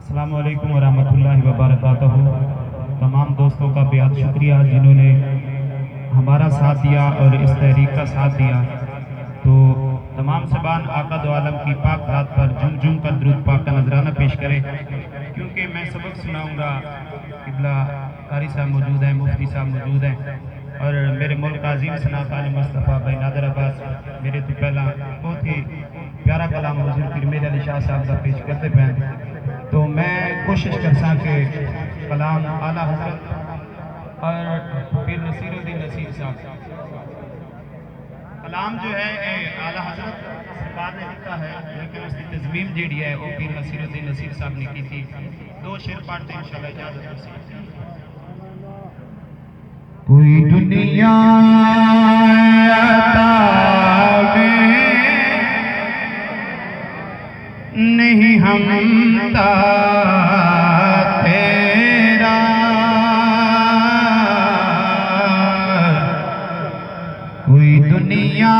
अस्सलामु अलैकुम वरहमतुल्लाहि वबरकातुहू। तमाम दोस्तों का बेहद शुक्रिया जिन्होंने हमारा साथ दिया और इस तहरीक का साथ दिया। तो तमाम सबान आका दो आलम की पाक रात पर झुम झुम कर दुरूद पाक का नजराना पेश करें, क्योंकि मैं सबक सुनाऊंगा। किबला कारी साहब मौजूद हैं, मुफ्ती साहब मौजूद हैं और मेरे मुल्क अजीम सनात आल मुस्तफ़ा भाई नादर अब्बास मेरे तो पहला बहुत ही प्यारा कलाम हुज़ूर पीर मेर अली शाह साहब का पेश करते पे। तो मैं कोशिश करसा कि कलाम आला हज़रत और पीर नसीरुद्दीन नसीर साहब कलाम जो है आला हज़रत सरकार ने लिखा है, लेकिन उसकी तज़मीम जी है वो पीर नसीरुद्दीन नसीर साहब ने की थी। दो शेर पढ़ते हैं इंशाअल्लाह, इजाज़त है। कोई दुनिया नहीं हमता तेरा, कोई दुनिया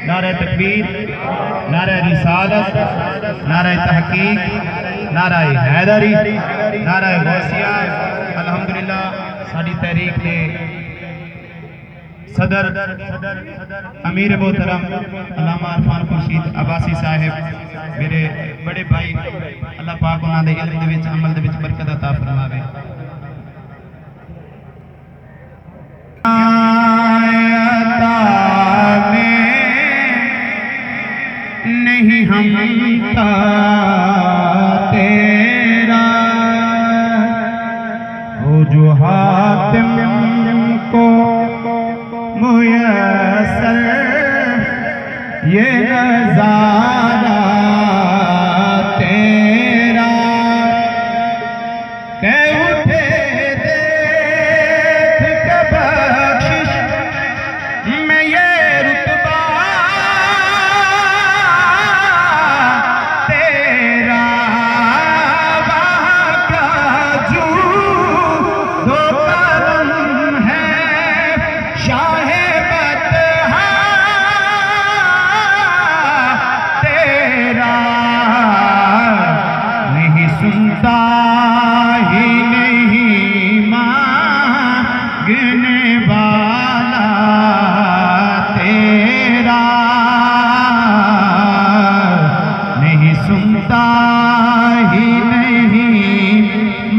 नारे तकबीर, नारे रिसालत, नारे तहकीक, नारा हैदरी, नारा गौसिया। अल्हम्दुलिल्लाह साडी तहरीक ने सदर अमीर मोहतरम अल्लामा अरफान खुर्शीद अब्बासी साहिब मेरे बड़े भाई, अल्लाह पाक उन्हां दे इल्म दे विच अमल दे विच बरकत अता फरमावे। नहीं हमता तेरा, वो जो हातिम को मुयस्सर ये नज़ारा तेरा, कह उठे देख के बख्शिश में ये रुतबा तेरा, वहाँ का जू दो कदम है शाहे बतहा तेरा, नहीं सुनता ही नहीं मांगने वाला तेरा, नहीं सुनता ही नहीं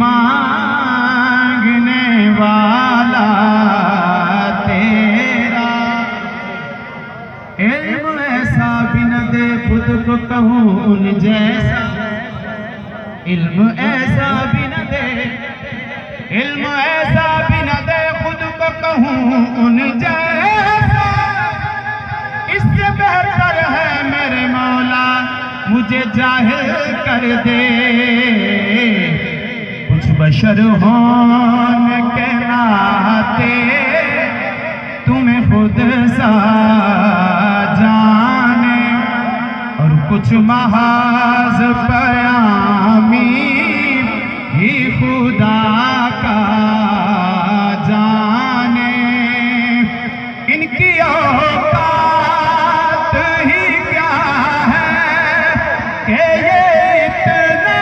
मांगने वाला तेरा, इल्म ऐसा भी न दे खुद को कहूँ उन जैसा, इल्म ऐसा भी न दे, इल्म ऐसा भी न दे खुद को कहूँ उन जैसा, इससे बेहतर है मेरे मौला मुझे जाहिर कर दे, कुछ बशर होने के नाते तुम्हें खुद सा जाने, और कुछ महाज पयामी ही खुदा का जाने, इनकी औकात ही क्या है कि ये इतना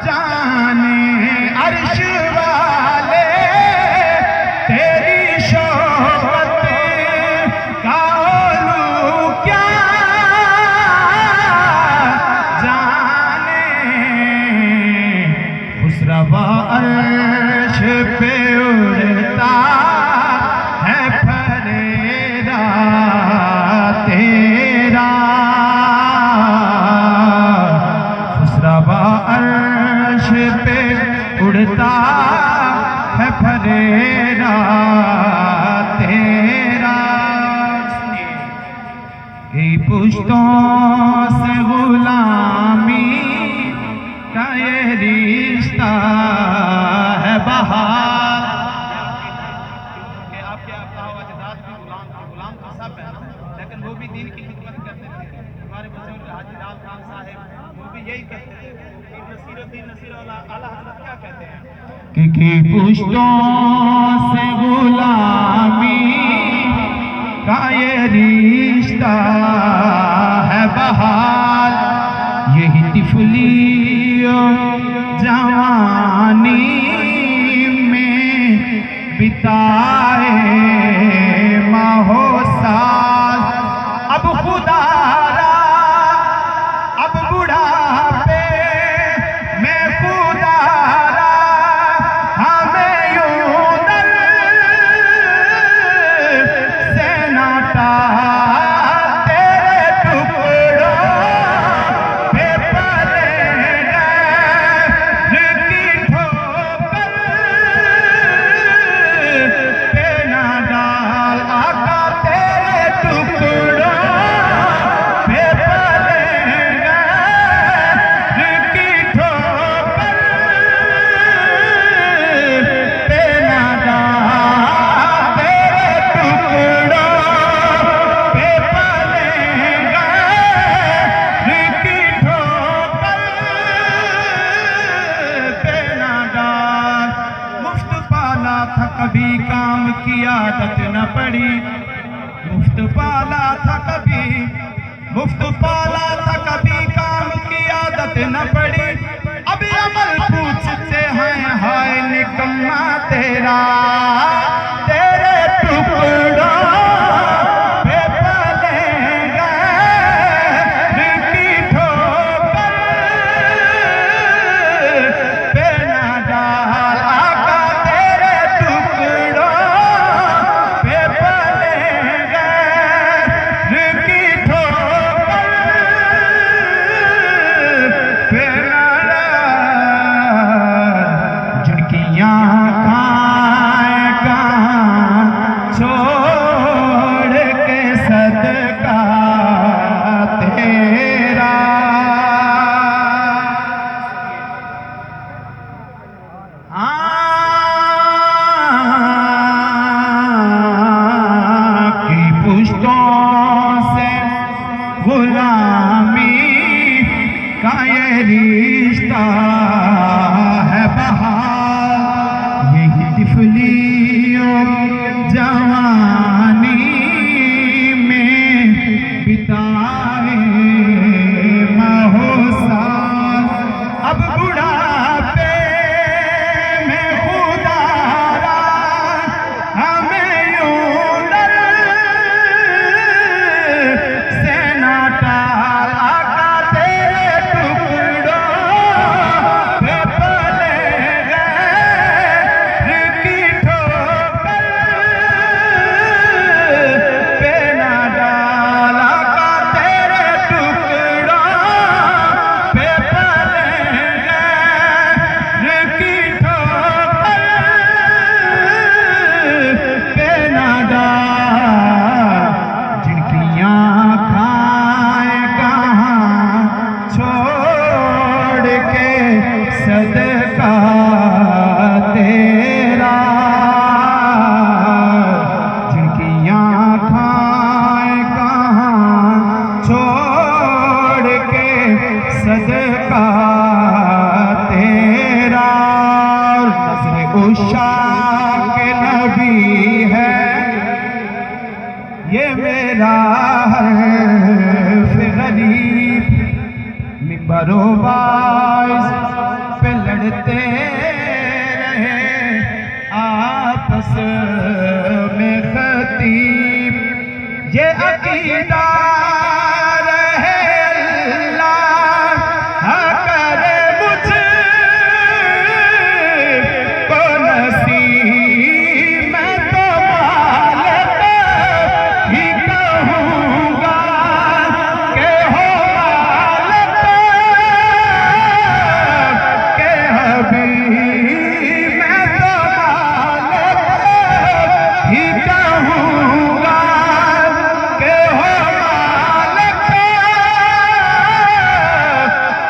जाने, अर्श वाले तेरी शोहरत का ओलू क्या जाने, खुसरवा अर्श पे उड़ता है फरेरा तेरा, खुसरवा अर्श पे उड़ता है फरेरा तेरा, ये पुश्तों से गुलामी का ये रिश्ता है बहार, आपके अजदाद भी गुलाम तो सब है ना, लेकिन वो भी दीन की खिदमत करते थे। हमारे बुजुर्ग हाजी लाल खान साहब वो भी यही कहते थे, नसीरुद्दीन नसीर आला हज़रत क्या कहते हैं कि पुश्तों से गुलामी का ये रिश्ता है बहार, यही तिफली जवानी में बिताए माहो साल। अब खुदारा अब बुढ़ापे में खुदारा हमें यूं दर से नाटा, तेरे टुकड़ों पे पलेगा की ठोकर पे ना डाल। आका तेरे टुकड़ों पे पलेगा की ठोकर पे ना डाल। तेरे टुकड़ों पे पलेगा की ठोकर पे ना डाल। मुफ्त पाला था कभी काम की आदत न पड़ी, मुफ्त पाला था कभी, मुफ्त पाला था कभी काम की आदत न पड़ी। अभी अमल पूछते हैं हाय निकम्मा तेरा, तेरे टुकड़ों पे पलेगा की ठोकर पे ना डाल। आका तेरे टुकड़ों पे पलेगा की ठोकर पे ना डाल। जिनकी आँखें कहाँ छोड़ के सदका तेरा। की पुश्तों से गुलामी का ये रिश्ता है बहार, यही तिफलियों जवानी में बिताए माहो साल। अब बुढ़ापे में खुदारा हमें यूं दर से नाटा। आका तेरे टुकड़ों पे पलेगा की ठोकर पे ना डाल। आका तेरे टुकड़ों पे पलेगा की ठोकर पे ना डाल। जिनकी आँखें कहाँ छोड़ के सदका तेरा, जिनकी आँखें कहाँ छोड़ के सदका तेरा। नज़र उषा के नबी है ये मेरा हर्फ गरीब, मिंबरो बाइज़ पे लड़ते रहे आपस में खतीब। ये अकीदा रहे अल्लाह करे मुझ को नसीब। मैं तो मालिक ही कहूँगा के हो मालिक के हबीब। मैं तो मालिक ही कहूँगा के हो मालिक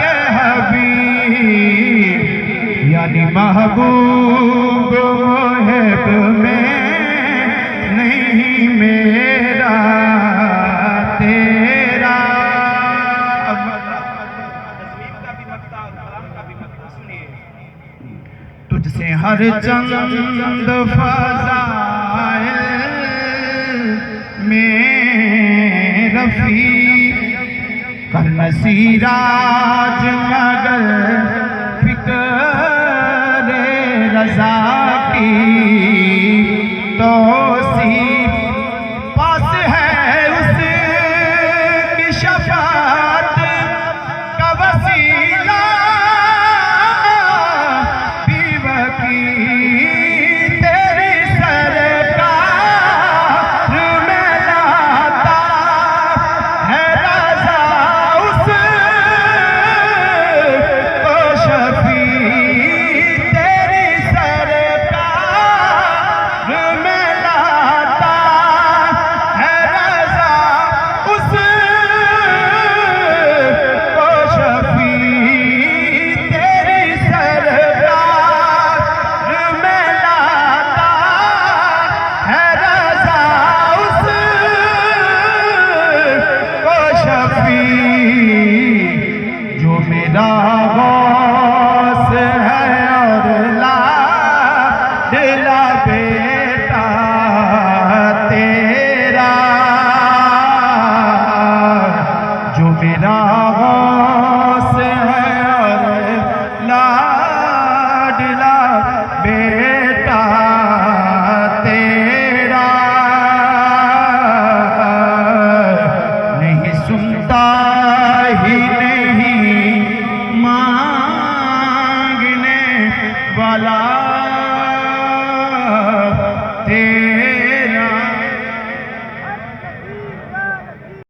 के हबीब। यानी महबूब मुहिब में नहीं मेरा तेरा। तुझसे हर चंद फज़ाइल में रफ़ी कर नसीराज मगर